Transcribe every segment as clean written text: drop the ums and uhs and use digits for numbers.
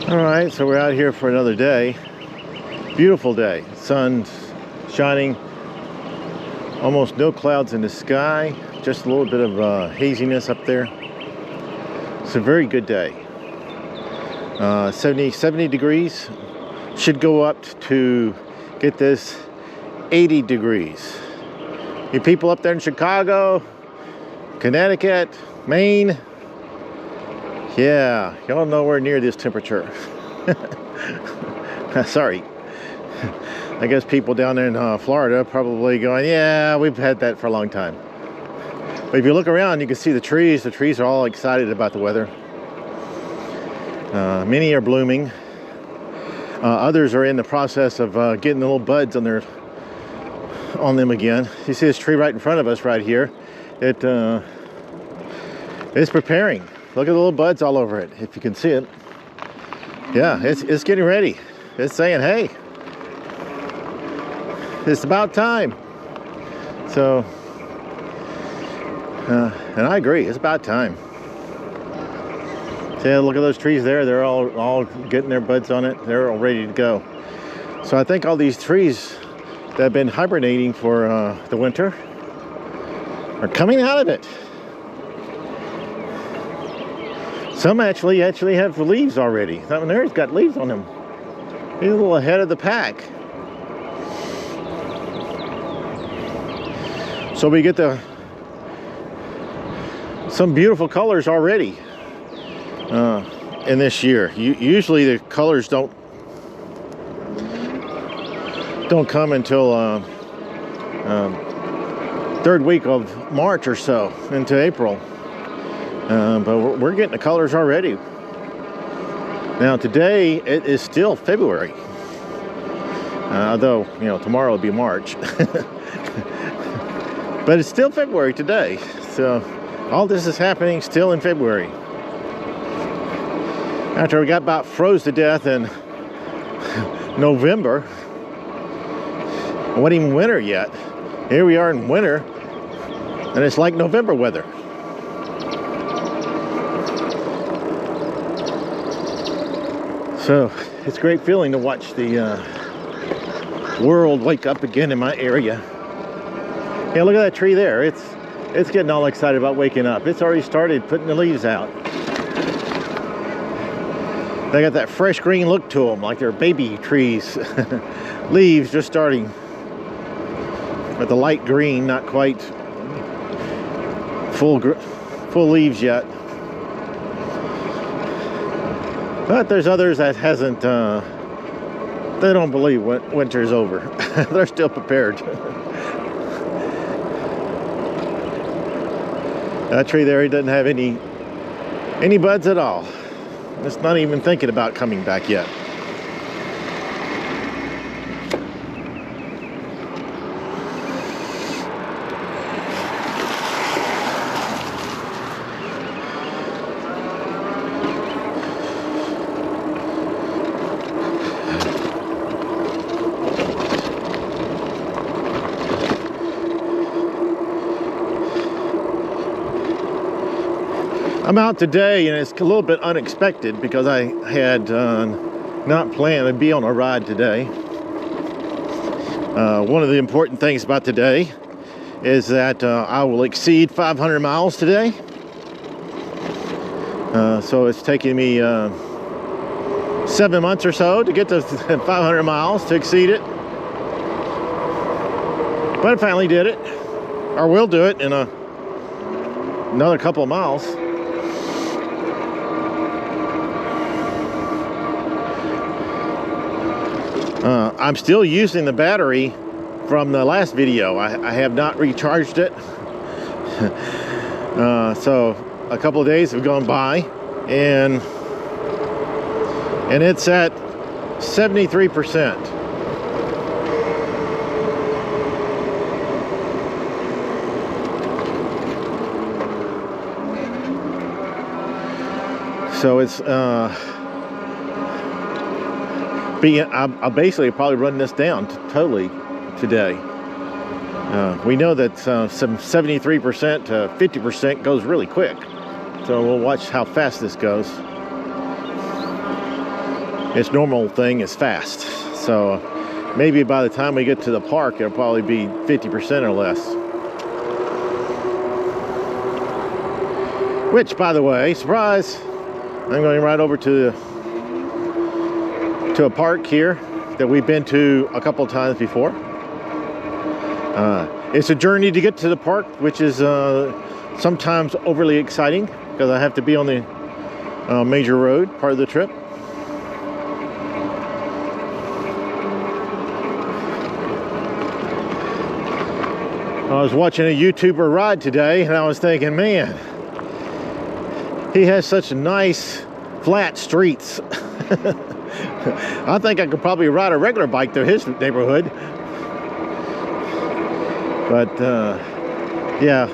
All right, so we're out here for another day. Beautiful day. Sun's shining. Almost no clouds in the sky. Just a little bit of haziness up there. It's a very good day. 70 degrees. Should go up to, get this, 80 degrees. You people up there in Chicago, Connecticut, Maine, yeah, y'all nowhere near this temperature. Sorry. I guess people down there in Florida probably going, yeah, we've had that for a long time. But if you look around, you can see the trees. The trees are all excited about the weather. Many are blooming. Others are in the process of getting the little buds on them again. You see this tree right in front of us right here. It is preparing. Look at the little buds all over it, if you can see it. Yeah, it's getting ready. It's saying, hey, it's about time. So, and I agree, it's about time. See, look at those trees there. They're all getting their buds on it. They're all ready to go. So I think all these trees that have been hibernating for the winter are coming out of it. Some actually have leaves already. That one there's got leaves on them. He's a little ahead of the pack. So we get some beautiful colors already in this year. Usually the colors don't come until third week of March or so into April. But we're getting the colors already. Now today it is still February, although tomorrow will be March. But it's still February today, so all this is happening still in February. After we got about froze to death in November, it wasn't even winter yet. Here we are in winter, and it's like November weather. So it's a great feeling to watch the world wake up again in my area. Yeah, look at that tree there. It's getting all excited about waking up. It's already started putting the leaves out. They got that fresh green look to them, like they're baby trees. Leaves just starting with the light green, not quite full leaves yet. But there's others that hasn't, they don't believe winter's over. They're still prepared. That tree there, he doesn't have any buds at all. It's not even thinking about coming back yet. I'm out today, and it's a little bit unexpected because I had not planned to be on a ride today. One of the important things about today is that I will exceed 500 miles today. So it's taking me 7 months or so to get to 500 miles, to exceed it. But I finally did it, or will do it in another couple of miles. I'm still using the battery from the last video. I have not recharged it. So a couple of days have gone by, and it's at 73%. So it's I'll basically probably run this down totally today. We know that some 73% to 50% goes really quick. So we'll watch how fast this goes. its normal thing is fast. So maybe by the time we get to the park, it'll probably be 50% or less. Which, by the way, surprise, I'm going right over to a park here that we've been to a couple times before. It's a journey to get to the park, which is sometimes overly exciting because I have to be on the major road part of the trip. I was watching a YouTuber ride today and I was thinking, man, he has such nice flat streets. I think I could probably ride a regular bike through his neighborhood. But yeah,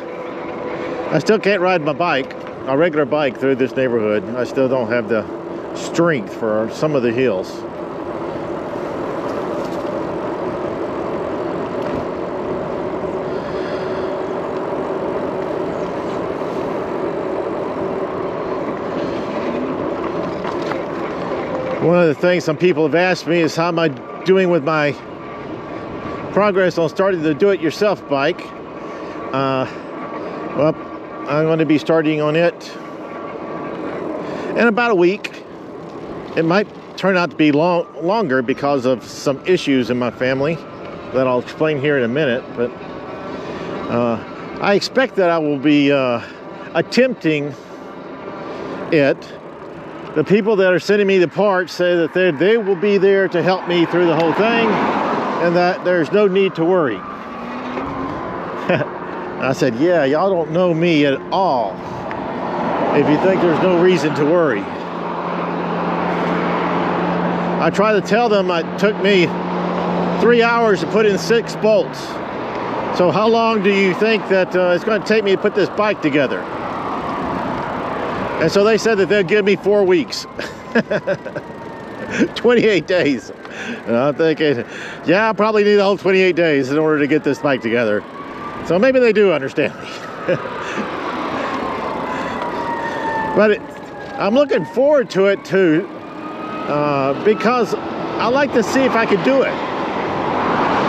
I still can't ride my bike, a regular bike, through this neighborhood. I still don't have the strength for some of the hills. One of the things some people have asked me is how am I doing with my progress on starting the do-it-yourself bike. Well, I'm going to be starting on it in about a week. It might turn out to be longer because of some issues in my family that I'll explain here in a minute. But I expect that I will be attempting it. The people that are sending me the parts say that they will be there to help me through the whole thing and that there's no need to worry. I said, yeah, y'all don't know me at all if you think there's no reason to worry. I try to tell them it took me 3 hours to put in 6 bolts. So how long do you think that it's going to take me to put this bike together? And so they said that they'll give me 4 weeks. 28 days. And I'm thinking, yeah, I probably need the whole 28 days in order to get this bike together. So maybe they do understand me. But I'm looking forward to it too, because I like to see if I could do it.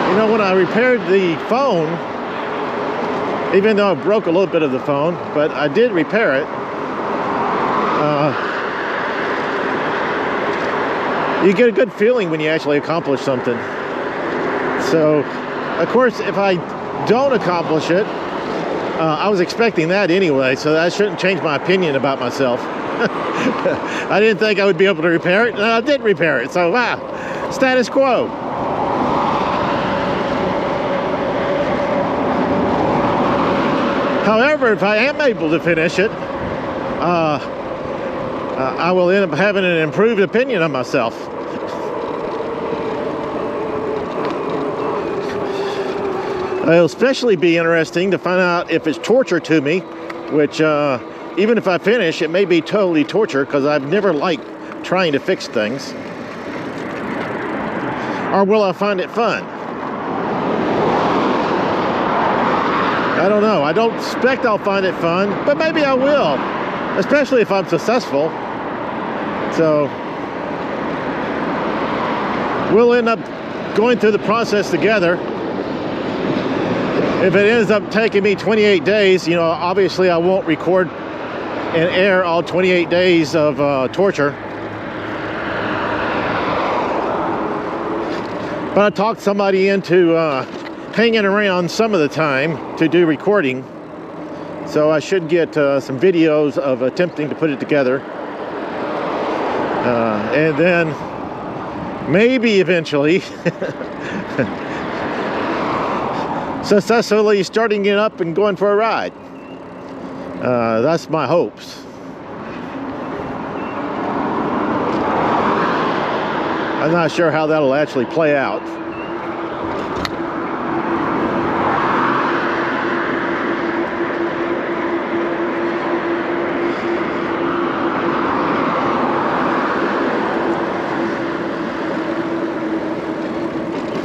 You know, when I repaired the phone, even though I broke a little bit of the phone, but I did repair it. You get a good feeling when you actually accomplish something. So, of course, if I don't accomplish it, I was expecting that anyway, so that shouldn't change my opinion about myself. I didn't think I would be able to repair it, and I did repair it, so wow, status quo. However, if I am able to finish it, I will end up having an improved opinion of myself. It'll especially be interesting to find out if it's torture to me, which even if I finish, it may be totally torture because I've never liked trying to fix things. Or will I find it fun? I don't know. I don't expect I'll find it fun, but maybe I will, especially if I'm successful. So we'll end up going through the process together. If it ends up taking me 28 days, you know, obviously I won't record and air all 28 days of torture. But I talked somebody into hanging around some of the time to do recording. So I should get some videos of attempting to put it together. And then maybe eventually successfully starting it up and going for a ride. That's my hopes. I'm not sure how that'll actually play out.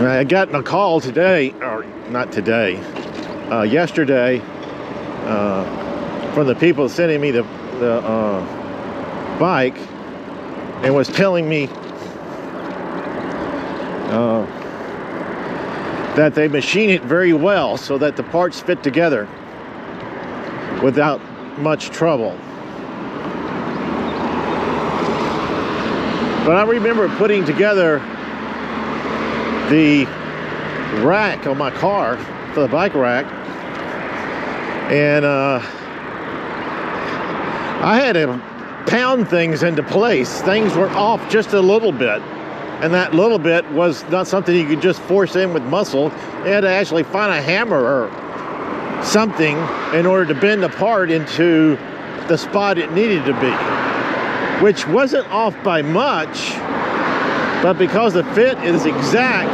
I got a call today, or not today, yesterday, from the people sending me the bike, and was telling me that they machine it very well so that the parts fit together without much trouble. But I remember putting together the rack on my car for the bike rack, and I had to pound things into place. Things were off just a little bit, and that little bit was not something you could just force in with muscle. You had to actually find a hammer or something in order to bend the part into the spot it needed to be, which wasn't off by much, but because the fit is exact,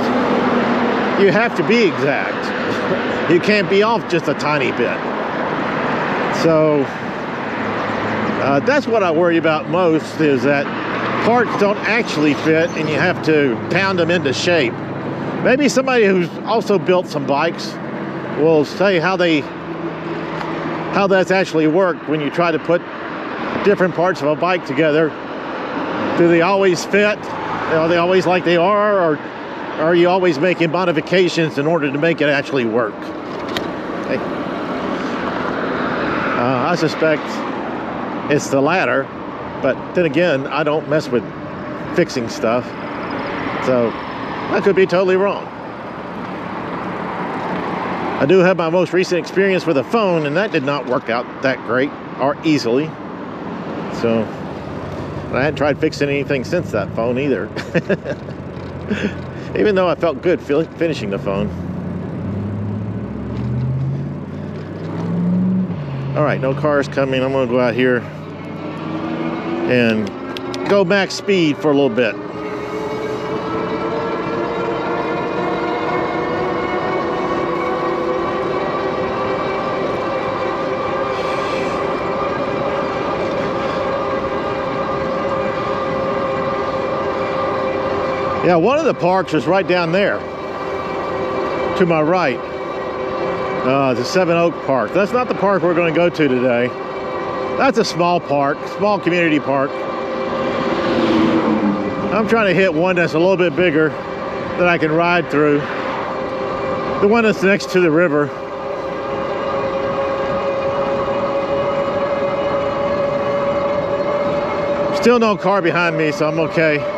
you have to be exact. You can't be off just a tiny bit. So that's what I worry about most, is that parts don't actually fit and you have to pound them into shape. Maybe somebody who's also built some bikes will say how that's actually worked when you try to put different parts of a bike together. Do they always fit? Are they always like they are, or are you always making modifications in order to make it actually work? Okay. I suspect it's the latter, but then again, I don't mess with fixing stuff, so I could be totally wrong. I do have my most recent experience with a phone, and that did not work out that great or easily. So I hadn't tried fixing anything since that phone either. Even though I felt good finishing the phone. All right, no cars coming. I'm gonna go out here and go max speed for a little bit. Yeah, one of the parks is right down there to my right. The Seven Oak Park. That's not the park we're going to go to today. That's a small park, small community park. I'm trying to hit one that's a little bit bigger that I can ride through. The one that's next to the river. Still no car behind me, so I'm okay.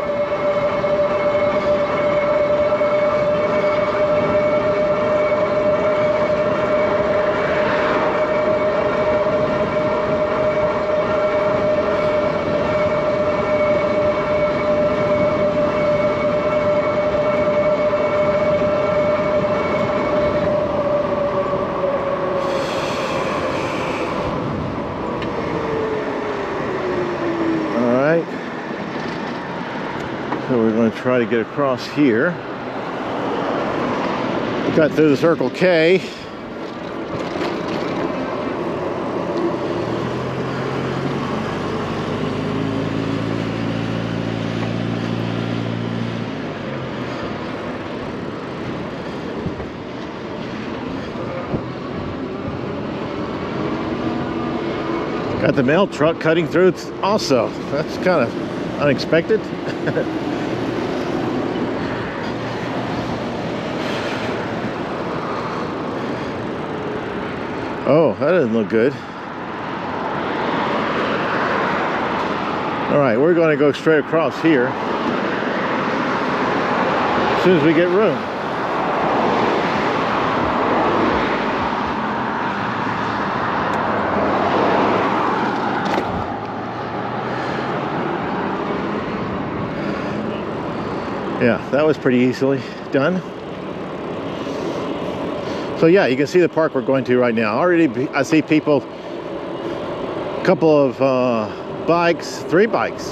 So we're going to try to get across here. Cut through the Circle K. Got the mail truck cutting through also. That's kind of unexpected. Oh, that doesn't look good. All right, we're going to go straight across here as soon as we get room. Yeah, that was pretty easily done. So yeah, you can see the park we're going to right now. Already I see people, a couple of bikes, 3 bikes.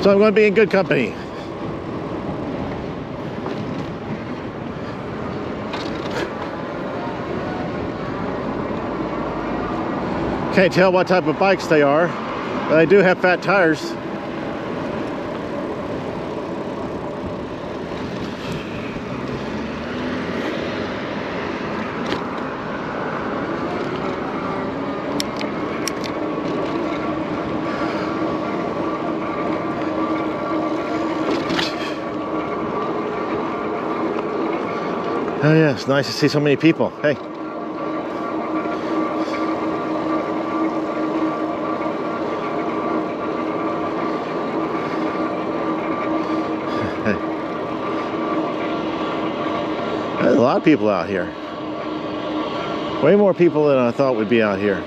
So I'm going to be in good company. Can't tell what type of bikes they are, but they do have fat tires. Oh yeah, it's nice to see so many people. Hey. Hey. There's a lot of people out here. Way more people than I thought would be out here.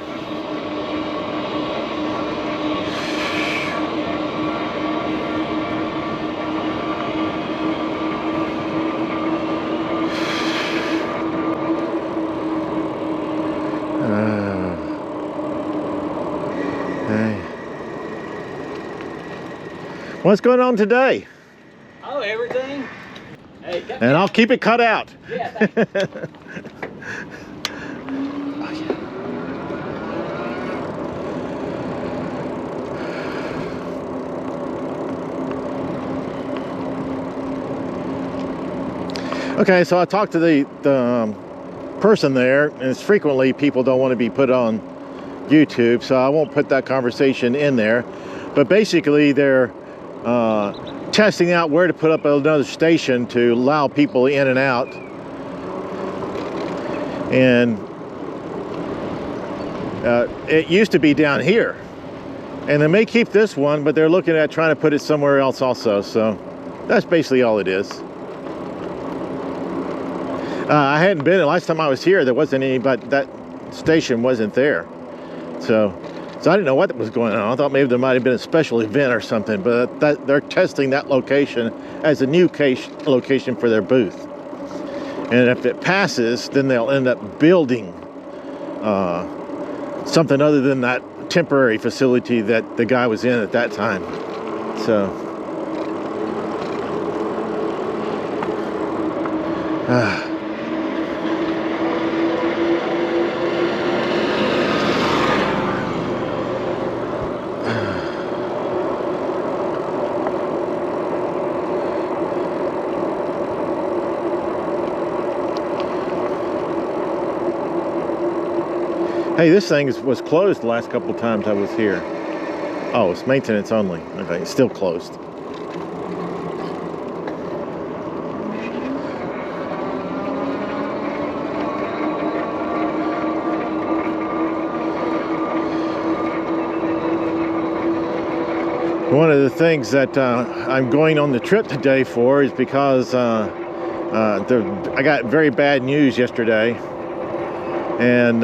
Hey. What's going on today? Oh, everything. Hey, and I'll keep it cut out. Yeah, thanks. Okay, so I talked to the person there, and it's frequently people don't want to be put on YouTube, so I won't put that conversation in there. But basically, they're testing out where to put up another station to allow people in and out. And it used to be down here, and they may keep this one, but they're looking at trying to put it somewhere else also. So that's basically all it is. I hadn't been, the last time I was here, there wasn't any, but that station wasn't there. So I didn't know what was going on. I thought maybe there might have been a special event or something, but they're testing that location as a new location for their booth. And if it passes, then they'll end up building something other than that temporary facility that the guy was in at that time. So. Hey, this thing was closed the last couple of times I was here. Oh, it's maintenance only. Okay, it's still closed. One of the things that I'm going on the trip today for is because I got very bad news yesterday, and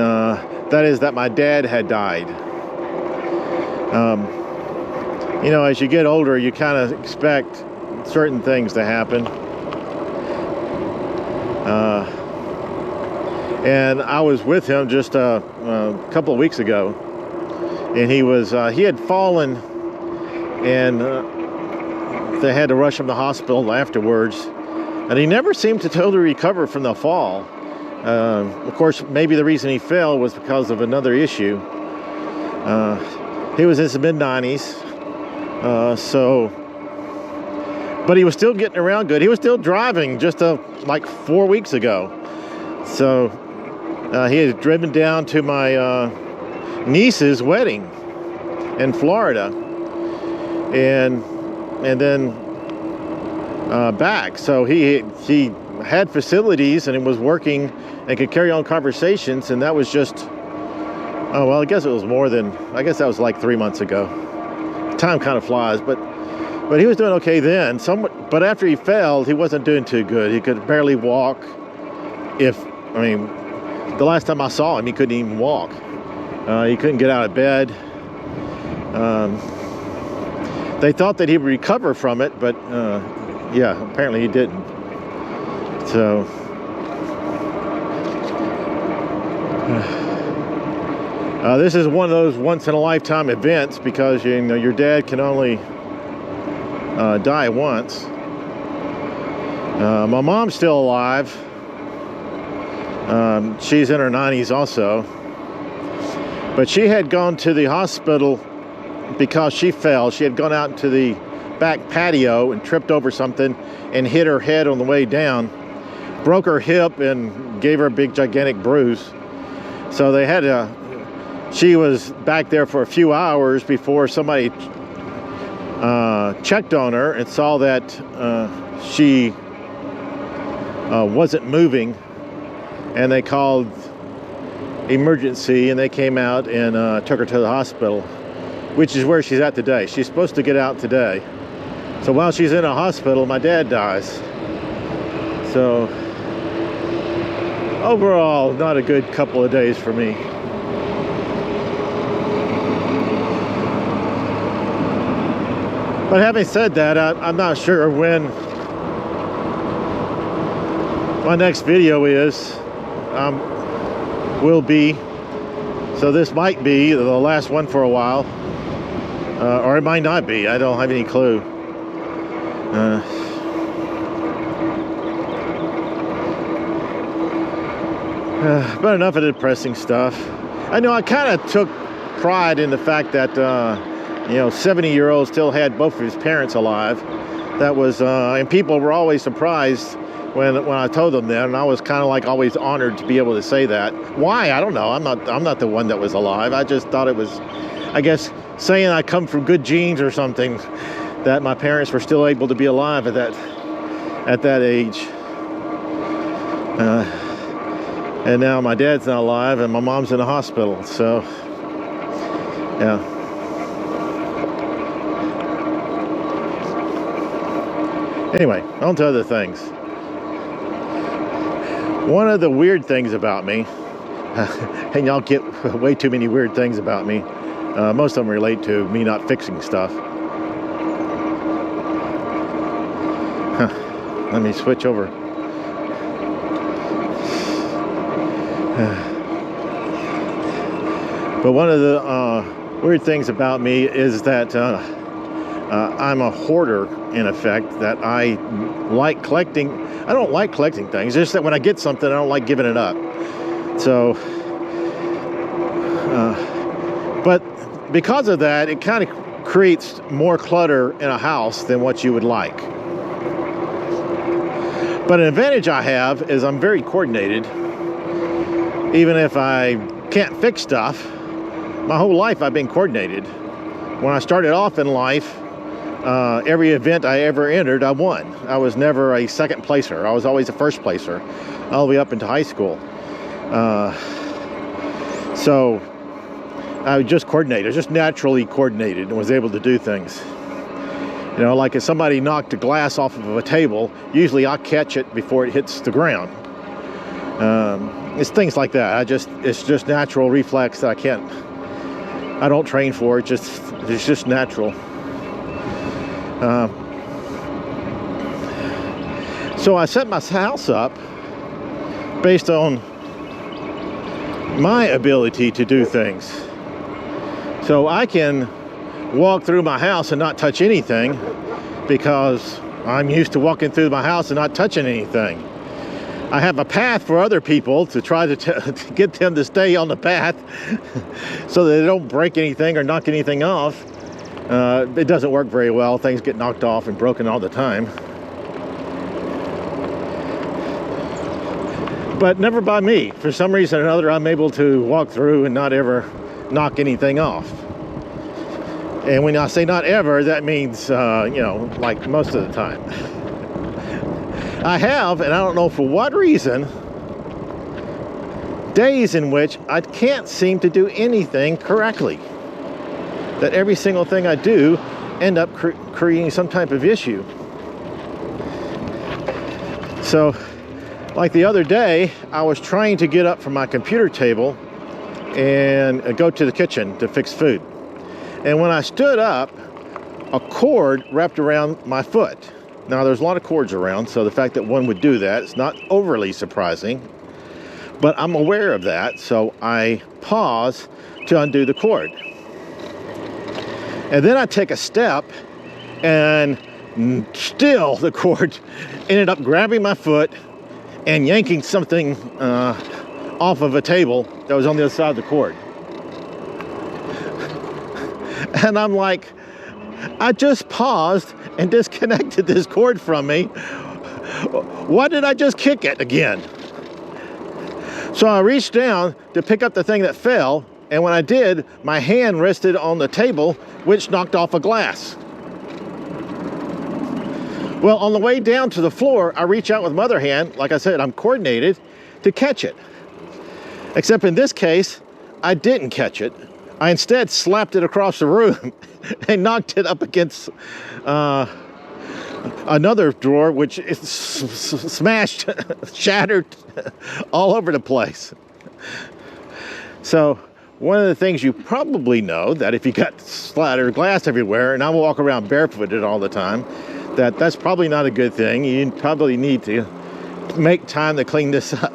that is that my dad had died. You know, as you get older, you kind of expect certain things to happen. And I was with him just a couple of weeks ago, and he had fallen, and they had to rush him to the hospital afterwards, and he never seemed to totally recover from the fall. Of course, maybe the reason he fell was because of another issue. He was in his mid-90s, but he was still getting around good. He was still driving just like 4 weeks ago. So he had driven down to my niece's wedding in Florida, and then back. So he had facilities, and he was working and could carry on conversations, and that was just, oh well, I guess it was more than, I guess that was like 3 months ago. Time kind of flies, but he was doing okay then. But after he fell, he wasn't doing too good. He could barely walk. The last time I saw him, he couldn't even walk. He couldn't get out of bed. They thought that he would recover from it, but yeah, apparently he didn't. So this is one of those once-in-a-lifetime events, because you know your dad can only die once. My mom's still alive. She's in her 90s also, but she had gone to the hospital because she fell. She had gone out into the back patio and tripped over something and hit her head on the way down, broke her hip, and gave her a big gigantic bruise. So they had to, she was back there for a few hours before somebody checked on her and saw that she wasn't moving, and they called emergency, and they came out and took her to the hospital, which is where she's at today. She's supposed to get out today. So while she's in a hospital, my dad dies. So overall, not a good couple of days for me. But having said that, I'm not sure when my next video will be. So this might be the last one for a while, or it might not be. I don't have any clue. But enough of the depressing stuff. I know I kind of took pride in the fact that 70-year-old still had both of his parents alive. That was, and people were always surprised when I told them that, and I was kind of like always honored to be able to say that. Why? I don't know. I'm not the one that was alive. I just thought it was, I guess, saying I come from good genes or something, that my parents were still able to be alive at that age. And now my dad's not alive, and my mom's in the hospital. So, yeah. Anyway, on to other things. One of the weird things about me, and y'all get way too many weird things about me. Most of them relate to me not fixing stuff. Let me switch over. But one of the weird things about me is that I'm a hoarder, in effect, that I like collecting. I don't like collecting things, just that when I get something, I don't like giving it up. So, but because of that, it kind of creates more clutter in a house than what you would like. But an advantage I have is I'm very coordinated. Even if I can't fix stuff, my whole life I've been coordinated. When I started off in life, every event I ever entered, I won. I was never a second placer. I was always a first placer, all the way up into high school. So I was just coordinated, just naturally coordinated, and was able to do things. You know, like if somebody knocked a glass off of a table, usually I'll catch it before it hits the ground. It's things like that. It's just natural reflex that I don't train for. It's just natural. So I set my house up based on my ability to do things. So I can walk through my house and not touch anything because I'm used to walking through my house and not touching anything. I have a path for other people to try to get them to stay on the path so that they don't break anything or knock anything off. It doesn't work very well. Things get knocked off and broken all the time. But never by me. For some reason or another, I'm able to walk through and not ever knock anything off. And when I say not ever, that means, like most of the time. I have, and I don't know for what reason, days in which I can't seem to do anything correctly. That every single thing I do end up creating some type of issue. So, like the other day, I was trying to get up from my computer table and go to the kitchen to fix food. And when I stood up, a cord wrapped around my foot. Now, there's a lot of cords around, so the fact that one would do that is not overly surprising. But I'm aware of that, so I pause to undo the cord. And then I take a step, and still the cord ended up grabbing my foot and yanking something off of a table that was on the other side of the cord. And I'm like, I just paused and disconnected this cord from me. Why did I just kick it again? So I reached down to pick up the thing that fell, and when I did, my hand rested on the table, which knocked off a glass. Well, on the way down to the floor, I reach out with my other hand. Like I said, I'm coordinated to catch it. Except in this case, I didn't catch it. I instead slapped it across the room and knocked it up against another drawer, which is smashed, shattered all over the place. So one of the things you probably know, that if you got splattered glass everywhere, and I walk around barefooted all the time, that's probably not a good thing. You probably need to make time to clean this up.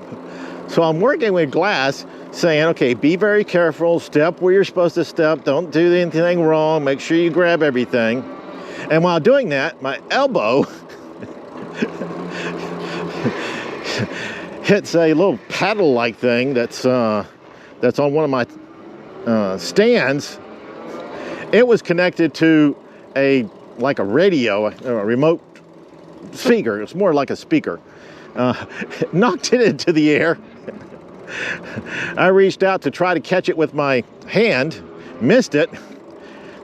So I'm working with glass, saying, okay, be very careful, step where you're supposed to step, don't do anything wrong, make sure you grab everything. And while doing that, my elbow hits a little paddle-like thing that's on one of my stands. It was connected to like a radio, a remote speaker. It was more like a speaker. Knocked it into the air. I reached out to try to catch it with my hand, missed it,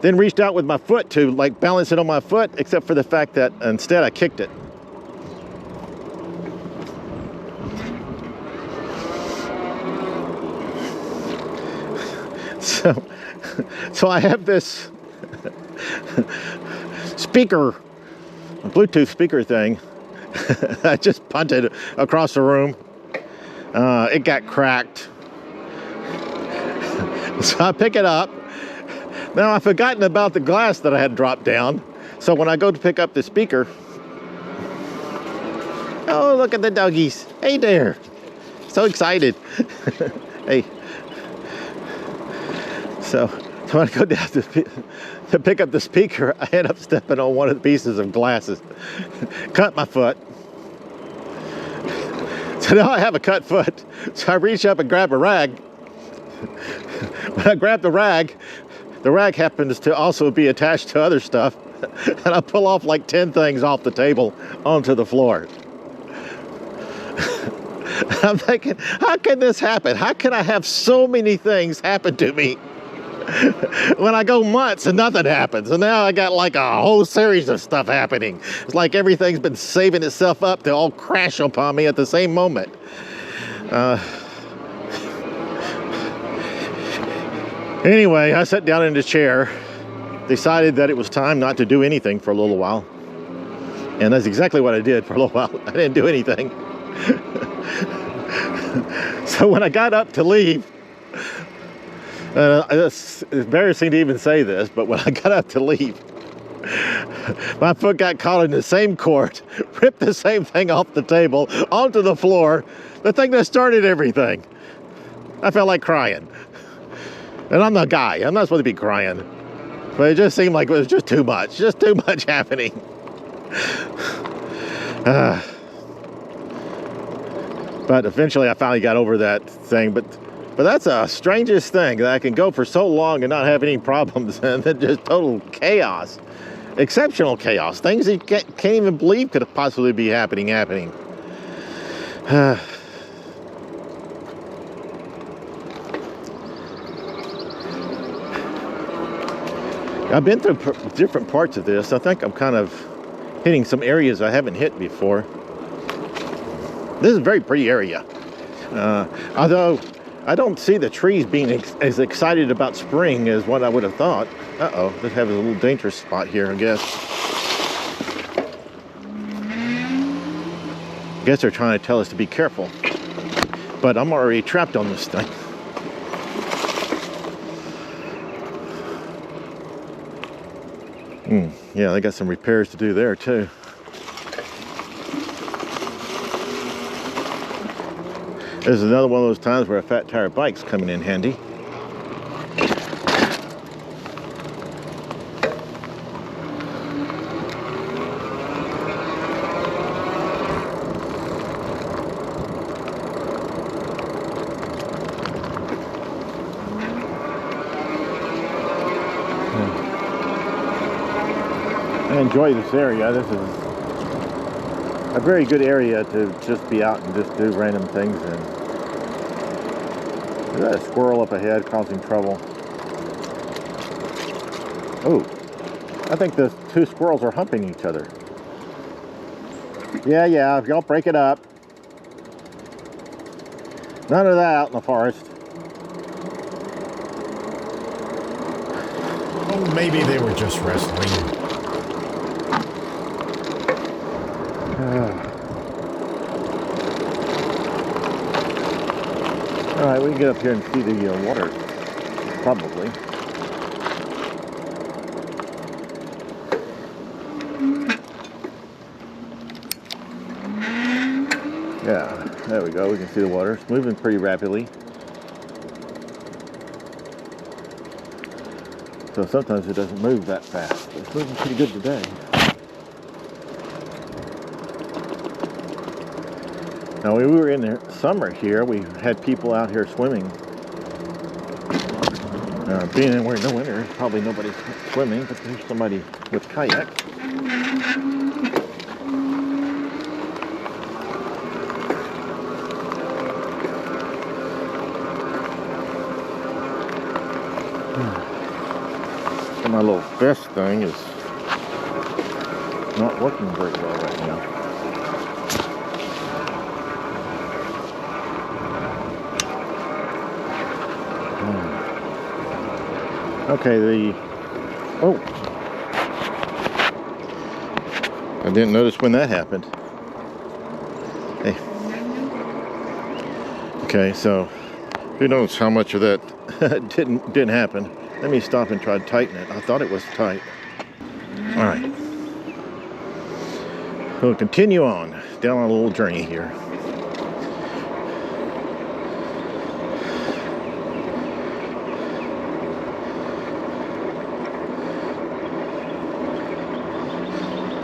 then reached out with my foot to like balance it on my foot, except for the fact that instead I kicked it. So I have this speaker, a Bluetooth speaker thing. I just punted across the room. It got cracked. So I pick it up. Now I've forgotten about the glass that I had dropped down. So when I go to pick up the speaker, oh, look at the doggies. Hey there. So excited. Hey. So when I go down to pick up the speaker, I end up stepping on one of the pieces of glasses. Cut my foot. So now I have a cut foot. So I reach up and grab a rag. When I grab the rag happens to also be attached to other stuff. And I pull off like 10 things off the table onto the floor. I'm thinking, how can this happen? How can I have so many things happen to me when I go months and nothing happens? And now I got like a whole series of stuff happening. It's like everything's been saving itself up to all crash upon me at the same moment. Anyway, I sat down in the chair, decided that it was time not to do anything for a little while. And that's exactly what I did for a little while. I didn't do anything. So when I got up to leave, it's embarrassing to even say this, but when I got up to leave, my foot got caught in the same cord, ripped the same thing off the table, onto the floor, the thing that started everything. I felt like crying. And I'm the guy, I'm not supposed to be crying. But it just seemed like it was just too much happening. But eventually I finally got over that thing. But that's the strangest thing, that I can go for so long and not have any problems, and then just total chaos. Exceptional chaos. Things you can't even believe could possibly be happening. I've been through different parts of this. I think I'm kind of hitting some areas I haven't hit before. This is a very pretty area. Although I don't see the trees being as excited about spring as what I would have thought. Uh-oh, this has a little dangerous spot here, I guess. I guess they're trying to tell us to be careful. But I'm already trapped on this thing. Yeah, they got some repairs to do there too. This is another one of those times where a fat tire bike's coming in handy. I enjoy this area. This is a very good area to just be out and just do random things in. Is that a squirrel up ahead causing trouble? Oh, I think the two squirrels are humping each other. Yeah, if y'all break it up. None of that out in the forest. Oh, maybe they were just wrestling. All right, we can get up here and see the water, probably. Yeah, there we go. We can see the water. It's moving pretty rapidly. So sometimes it doesn't move that fast. But it's moving pretty good today. Now, when we were in the summer here, we had people out here swimming. Being in we're in the winter, probably nobody's swimming, but there's somebody with kayak. So my little vest thing is not working very well right now. Okay, oh, I didn't notice when that happened. Hey. Okay, so who knows how much of that didn't happen. Let me stop and try to tighten it. I thought it was tight. All right. We'll continue on down our little journey here.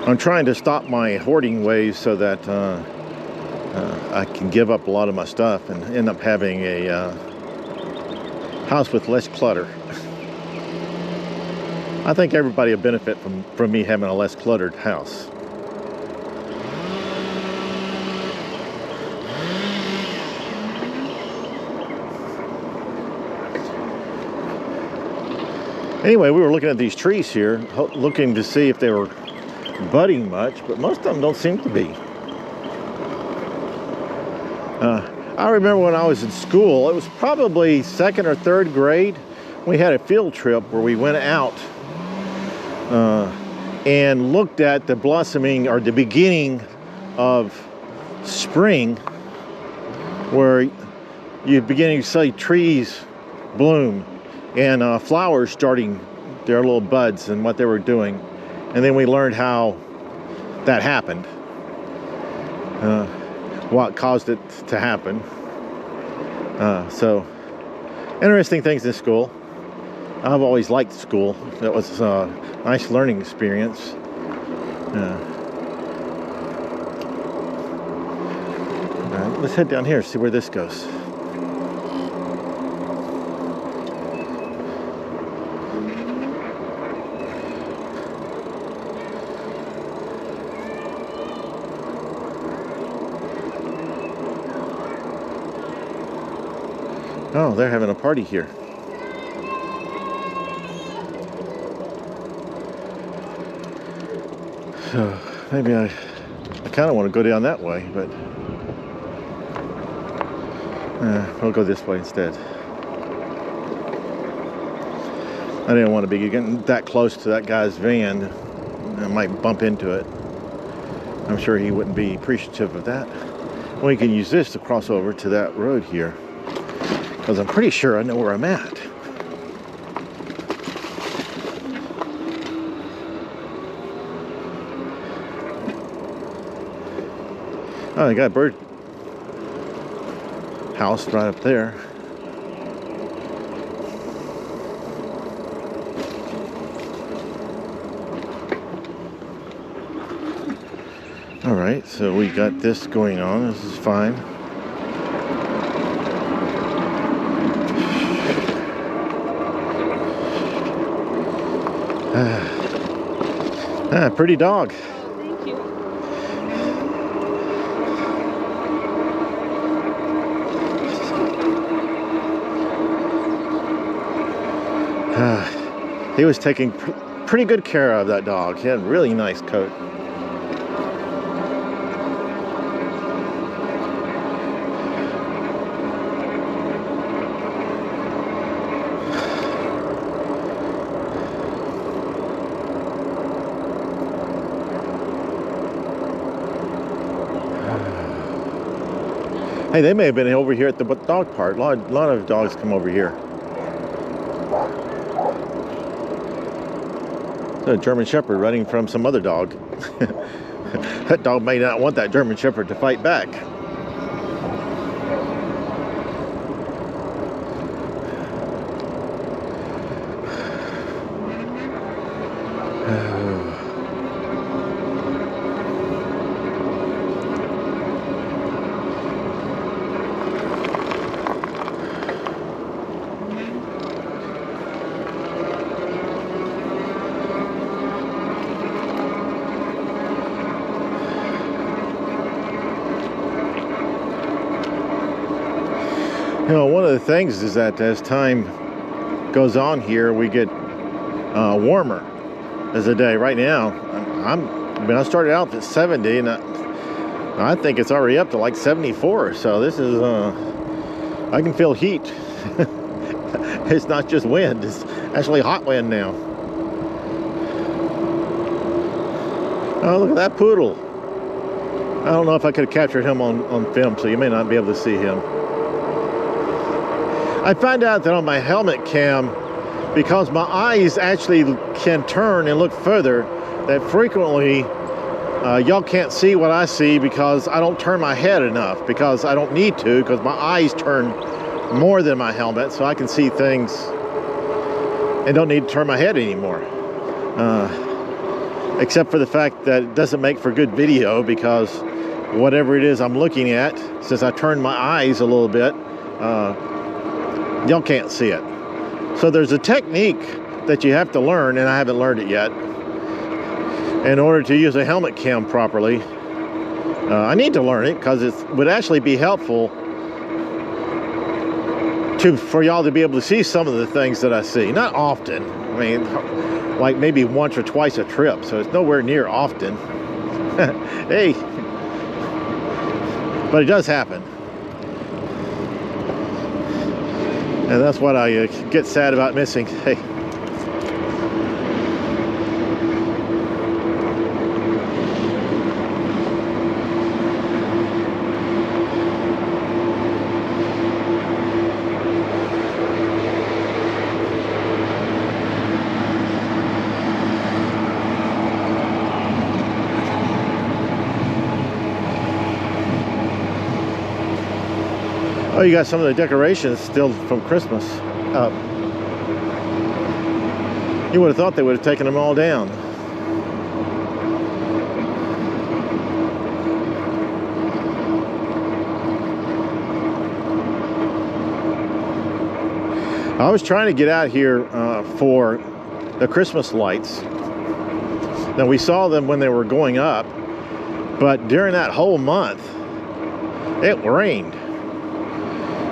I'm trying to stop my hoarding ways so that I can give up a lot of my stuff and end up having a house with less clutter. I think everybody will benefit from me having a less cluttered house. Anyway, we were looking at these trees here, looking to see if they were budding much, but most of them don't seem to be. I remember when I was in school, it was probably second or third grade, we had a field trip where we went out and looked at the blossoming or the beginning of spring, where you're beginning to see trees bloom and flowers starting their little buds and what they were doing. And then we learned how that happened, what caused it to happen. So, interesting things in school. I've always liked school. It was a nice learning experience. All right, let's head down here, see where this goes. Oh, they're having a party here. So maybe I kind of want to go down that way, but we'll go this way instead. I didn't want to be getting that close to that guy's van. I might bump into it. I'm sure he wouldn't be appreciative of that. Well, you can use this to cross over to that road here, because I'm pretty sure I know where I'm at. Oh, they got a bird house right up there. All right, so we got this going on. This is fine. Pretty dog. Thank you. He was taking pretty good care of that dog. He had a really nice coat. Hey, they may have been over here at the dog park. A lot of dogs come over here. It's a German Shepherd running from some other dog. That dog may not want that German Shepherd to fight back. You know, one of the things is that as time goes on here, we get warmer as a day. Right now, when I started out at 70, and I think it's already up to like 74. So this is, I can feel heat. It's not just wind; it's actually hot wind now. Oh, look at that poodle! I don't know if I could have captured him on film, so you may not be able to see him. I found out that on my helmet cam, because my eyes actually can turn and look further, that frequently y'all can't see what I see because I don't turn my head enough, because I don't need to, because my eyes turn more than my helmet, so I can see things and don't need to turn my head anymore. Except for the fact that it doesn't make for good video, because whatever it is I'm looking at, since I turned my eyes a little bit, y'all can't see it. So there's a technique that you have to learn, and I haven't learned it yet, in order to use a helmet cam properly. I need to learn it because it would actually be helpful for y'all to be able to see some of the things that I see. Not often. I mean, like maybe once or twice a trip, so it's nowhere near often. Hey, but it does happen. And that's what I get sad about missing. Hey. Oh, you got some of the decorations still from Christmas up. You would have thought they would have taken them all down. I was trying to get out here for the Christmas lights. Now, we saw them when they were going up, but during that whole month, it rained.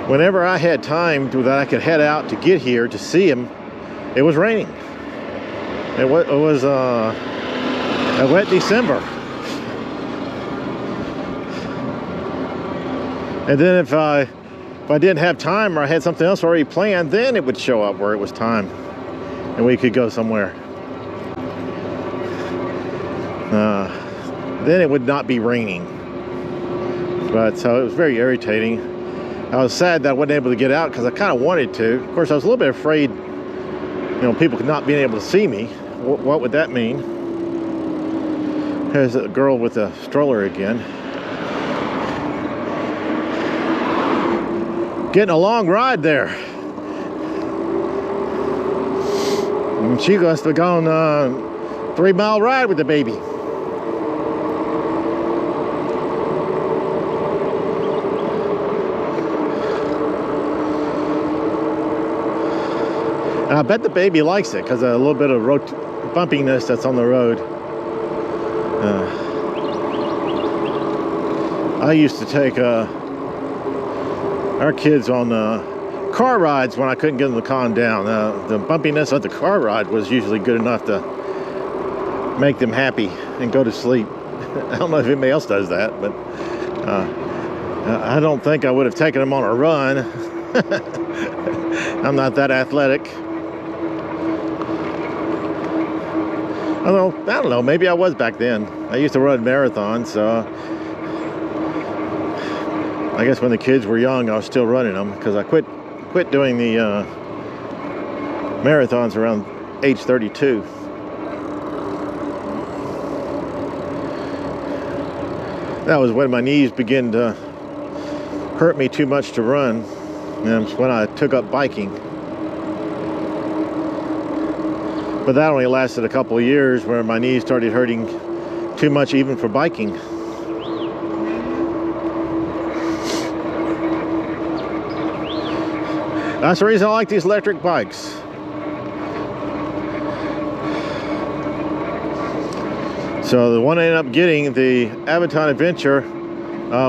Whenever I had time that I could head out to get here to see him, it was raining. It was a wet December. And then if I didn't have time, or I had something else already planned, then it would show up where it was time and we could go somewhere. Then it would not be raining. But so it was very irritating. I was sad that I wasn't able to get out because I kind of wanted to. Of course, I was a little bit afraid, people not being able to see me. What would that mean? There's a girl with a stroller again. Getting a long ride there. And she must have gone a 3-mile ride with the baby. And I bet the baby likes it because of a little bit of bumpiness that's on the road. I used to take our kids on car rides when I couldn't get them to calm down. The bumpiness of the car ride was usually good enough to make them happy and go to sleep. I don't know if anybody else does that, but I don't think I would have taken them on a run. I'm not that athletic. Although, I don't know, maybe I was back then. I used to run marathons, so I guess when the kids were young, I was still running them because I quit doing the marathons around age 32. That was when my knees began to hurt me too much to run, and it's when I took up biking. But that only lasted a couple of years where my knees started hurting too much even for biking. That's the reason I like these electric bikes. So the one I ended up getting, the Aventon Aventure,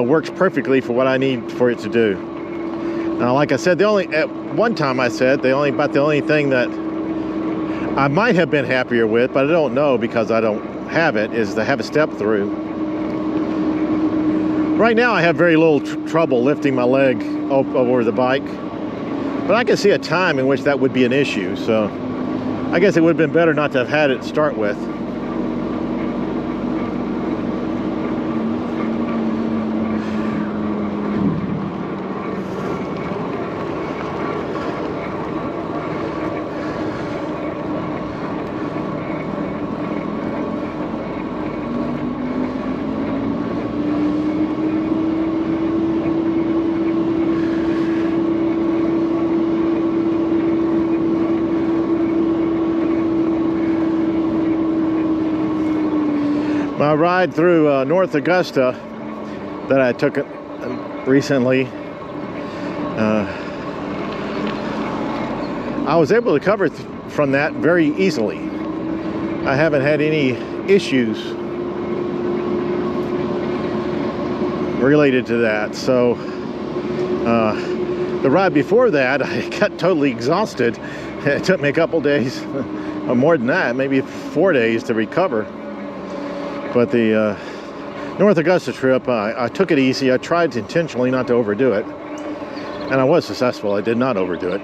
works perfectly for what I need for it to do. Now, like I said, at one time I said the only thing that I might have been happier with, but I don't know because I don't have it, is to have a step through. Right now I have very little trouble lifting my leg over the bike, but I can see a time in which that would be an issue, so I guess it would have been better not to have had it to start with. My ride through North Augusta that I took recently, I was able to cover from that very easily. I haven't had any issues related to that. So the ride before that, I got totally exhausted. It took me a couple days, or more than that, maybe 4 days to recover. But the North Augusta trip, I took it easy. I tried intentionally not to overdo it, and I was successful. I did not overdo it.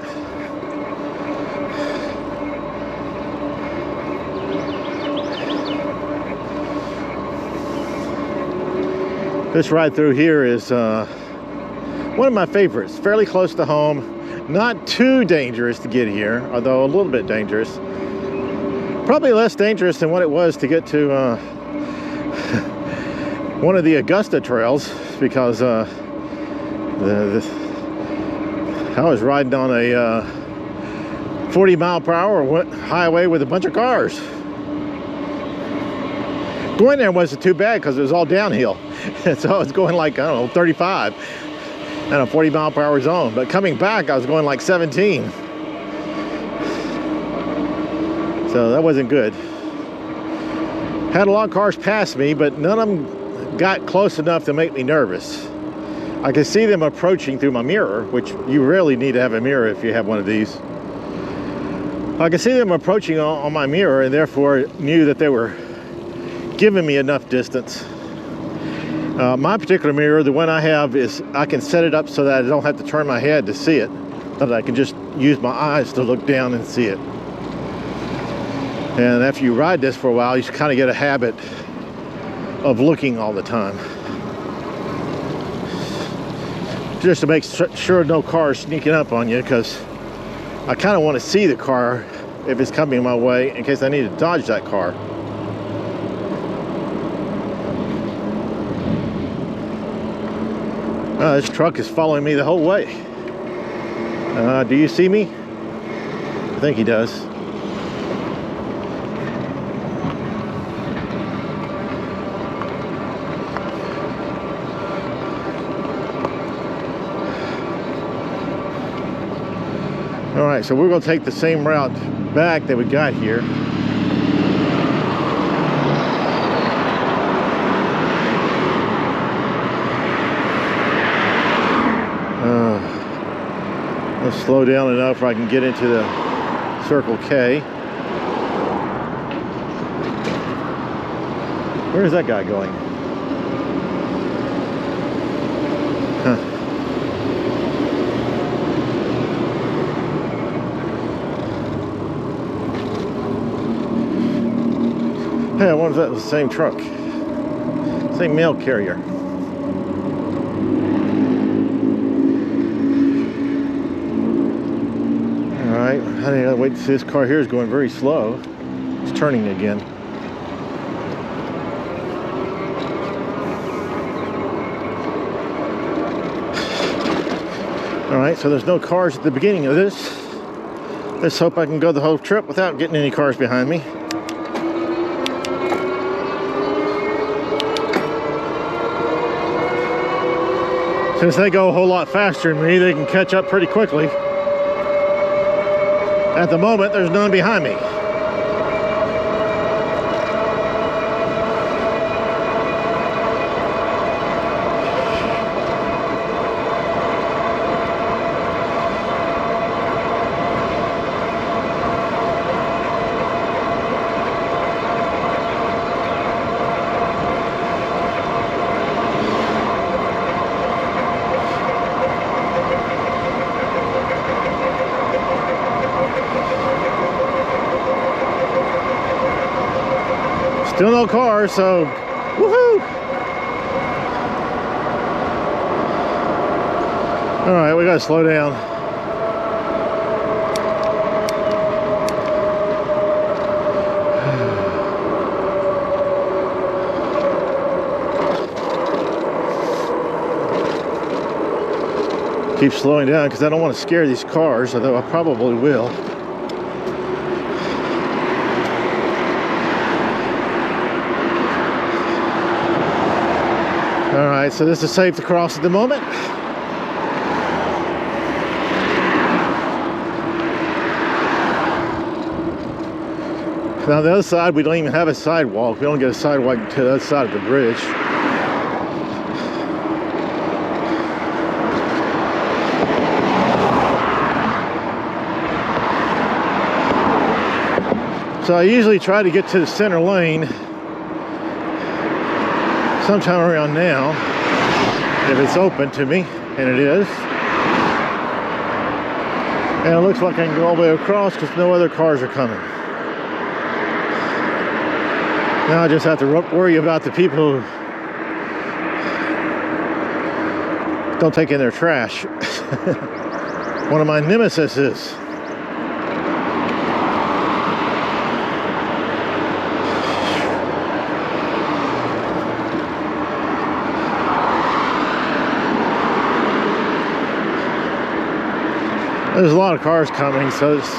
This ride through here is one of my favorites. Fairly close to home, not too dangerous to get here, although a little bit dangerous. Probably less dangerous than what it was to get to one of the Augusta trails, because I was riding on a 40-mile-per-hour highway with a bunch of cars. Going there wasn't too bad because it was all downhill. So I was going like, I don't know, 35 in a 40-mile-per-hour zone. But coming back, I was going like 17. So that wasn't good. Had a lot of cars pass me, but none of them got close enough to make me nervous. I could see them approaching through my mirror, which you really need to have a mirror if you have one of these. I could see them approaching on my mirror, and therefore knew that they were giving me enough distance. My particular mirror, the one I have, is I can set it up so that I don't have to turn my head to see it, that I can just use my eyes to look down and see it. And after you ride this for a while, you kind of get a habit of looking all the time, just to make sure no car is sneaking up on you, because I kind of want to see the car if it's coming my way in case I need to dodge that car. This truck is following me the whole way. Do you see me? I think he does. All right, so we're going to take the same route back that we got here. Let's slow down enough where I can get into the Circle K. Where is that guy going? Huh. Hey, I wonder if that was the same truck. Same mail carrier. I gotta wait to see. This car here is going very slow. It's turning again. Alright, so there's no cars at the beginning of this. Let's hope I can go the whole trip without getting any cars behind me. Since they go a whole lot faster than me, they can catch up pretty quickly. At the moment, there's none behind me. Still no cars, so woohoo! All right, we gotta slow down. Keep slowing down because I don't want to scare these cars, although I probably will. Alright, so this is safe to cross at the moment. Now on the other side, we don't even have a sidewalk. We don't get a sidewalk to the other side of the bridge. So I usually try to get to the center lane sometime around now, if it's open to me, and it is. And it looks like I can go all the way across because no other cars are coming. Now I just have to worry about the people who don't take in their trash. One of my nemesis is. There's a lot of cars coming, so it's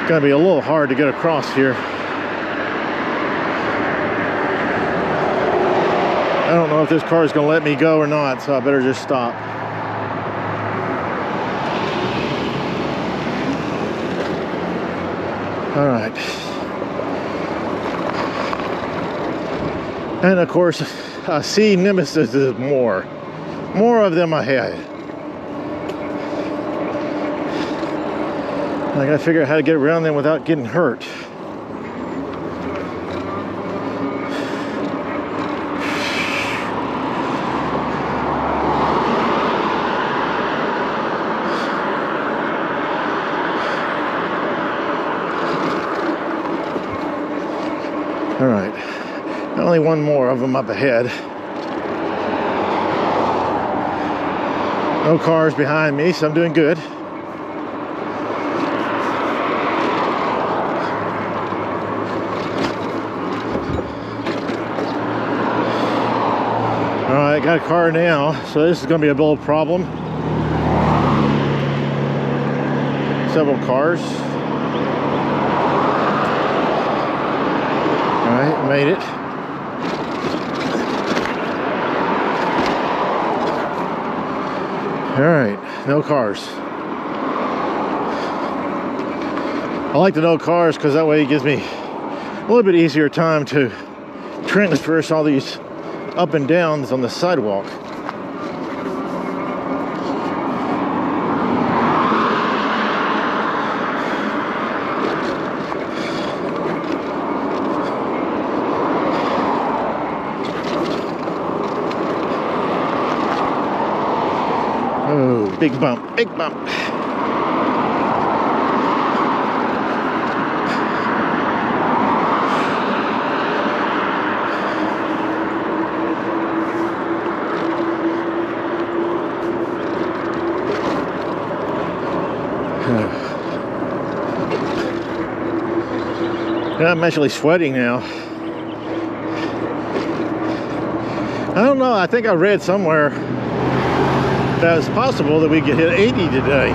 going to be a little hard to get across here. I don't know if this car is going to let me go or not, so I better just stop. All right. And of course, I see nemesis is more of them ahead. I gotta figure out how to get around them without getting hurt. All right, only one more of them up ahead. No cars behind me, so I'm doing good. Alright, got a car now, so this is going to be a little problem. Several cars. Alright, made it. Alright, no cars. I like the no cars because that way it gives me a little bit easier time to transverse all these up and downs on the sidewalk. Oh, big bump, big bump. Yeah, I'm actually sweating now. I don't know, I think I read somewhere that it's possible that we could hit 80 today.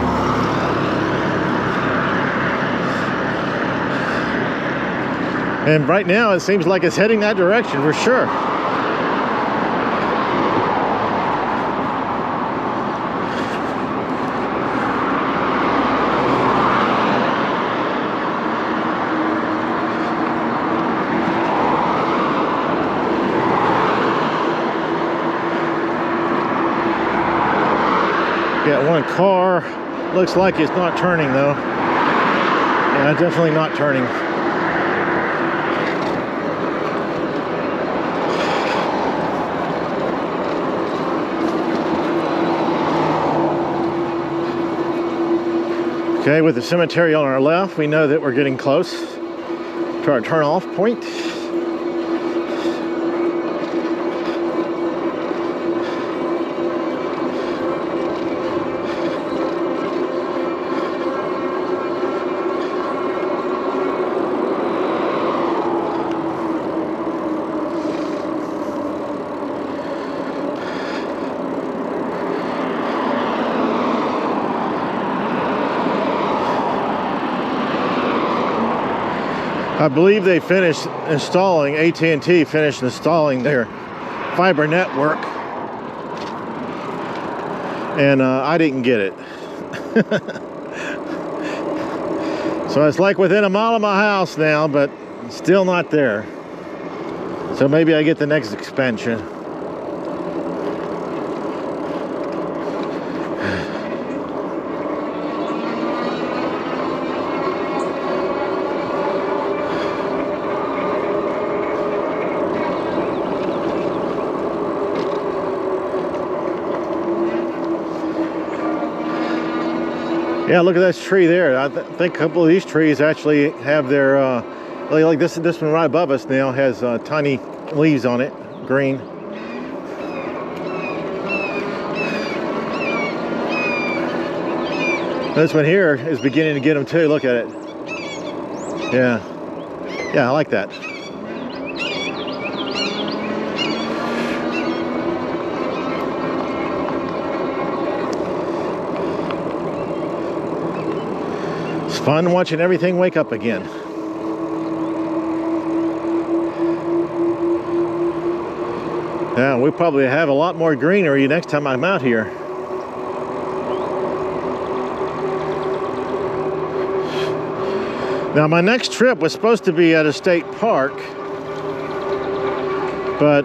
And right now it seems like it's heading that direction for sure. Got one car, looks like it's not turning though. Yeah, definitely not turning. Okay, with the cemetery on our left, we know that we're getting close to our turn-off point. I believe they finished installing, AT&T finished installing their fiber network, and I didn't get it. So it's like within a mile of my house now, but still not there. So maybe I get the next expansion. Yeah, look at that tree there. I think a couple of these trees actually have their, like this one right above us now has tiny leaves on it, green. This one here is beginning to get them too. Look at it. Yeah, I like that. Fun watching everything wake up again. Yeah, we probably have a lot more greenery next time I'm out here. Now, my next trip was supposed to be at a state park, but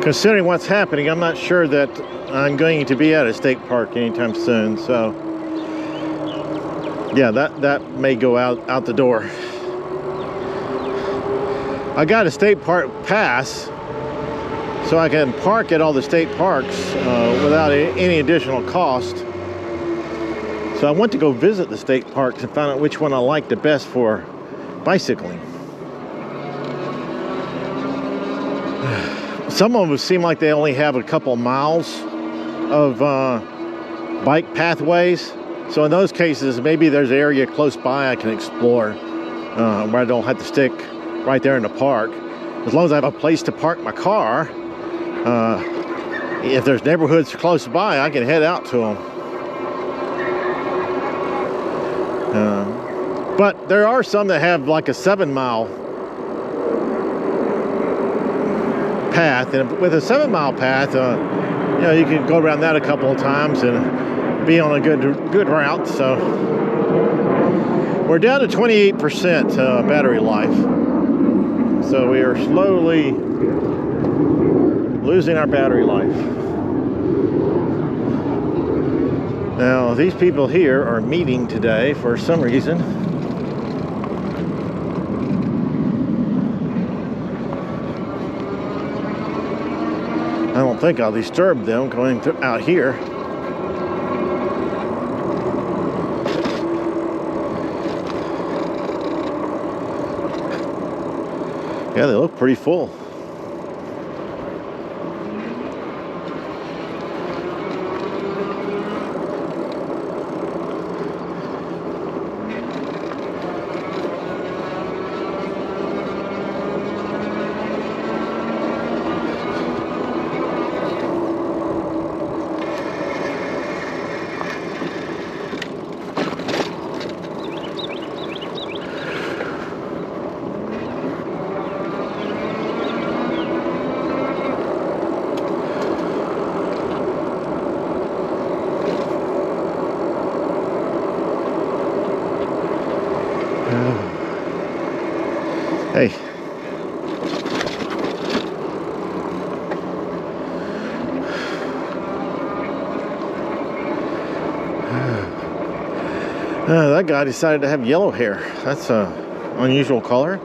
considering what's happening, I'm not sure that I'm going to be at a state park anytime soon, so yeah, that may go out the door. I got a state park pass, so I can park at all the state parks without any additional cost. So I went to go visit the state parks and find out which one I liked the best for bicycling. Some of them seem like they only have a couple miles of bike pathways. So in those cases, maybe there's an area close by I can explore where I don't have to stick right there in the park. As long as I have a place to park my car, if there's neighborhoods close by, I can head out to them. But there are some that have like a 7-mile path, and with a 7-mile path, you know, you can go around that a couple of times and be on a good route. So we're down to 28% battery life. So we are slowly losing our battery life. Now, these people here are meeting today for some reason. I don't think I'll disturb them going out here. Yeah, they look pretty full. That guy decided to have yellow hair. That's a unusual color.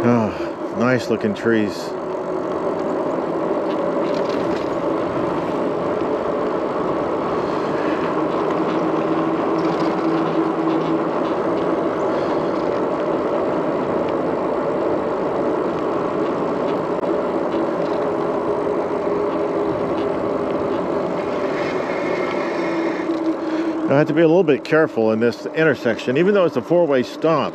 Oh, nice looking trees. I have to be a little bit careful in this intersection, even though it's a four-way stop.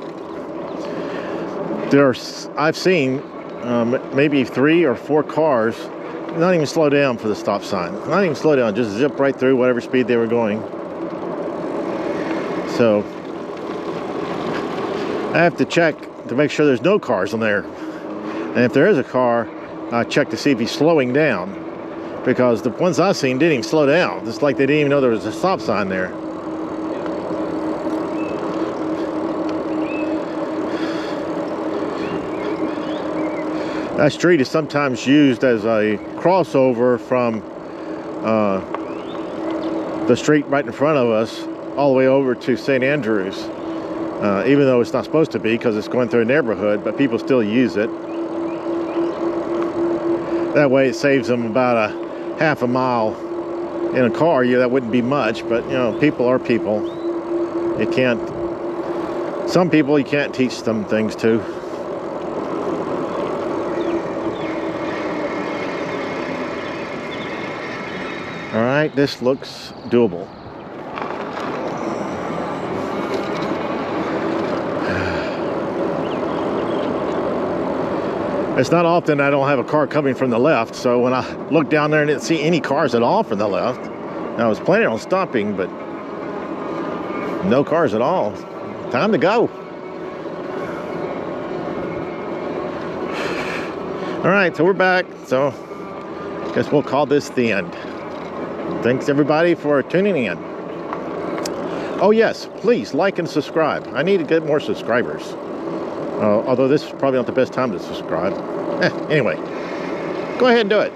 I've seen maybe 3 or 4 cars not even slow down for the stop sign. Not even slow down, just zip right through whatever speed they were going. So I have to check to make sure there's no cars on there. And if there is a car, I check to see if he's slowing down. Because the ones I've seen didn't even slow down. It's like they didn't even know there was a stop sign there. That street is sometimes used as a crossover from the street right in front of us all the way over to St. Andrews. Even though it's not supposed to be because it's going through a neighborhood, but people still use it. That way it saves them about a half a mile in a car. Yeah, that wouldn't be much, but you know, people are people. You can't, some people you can't teach them things to. All right, this looks doable. It's not often I don't have a car coming from the left, so when I looked down there and didn't see any cars at all from the left, I was planning on stopping, but no cars at all. Time to go. All right, so we're back, so I guess we'll call this the end. Thanks everybody for tuning in. Oh yes, please like and subscribe. I need to get more subscribers. Although this is probably not the best time to subscribe. Anyway, go ahead and do it.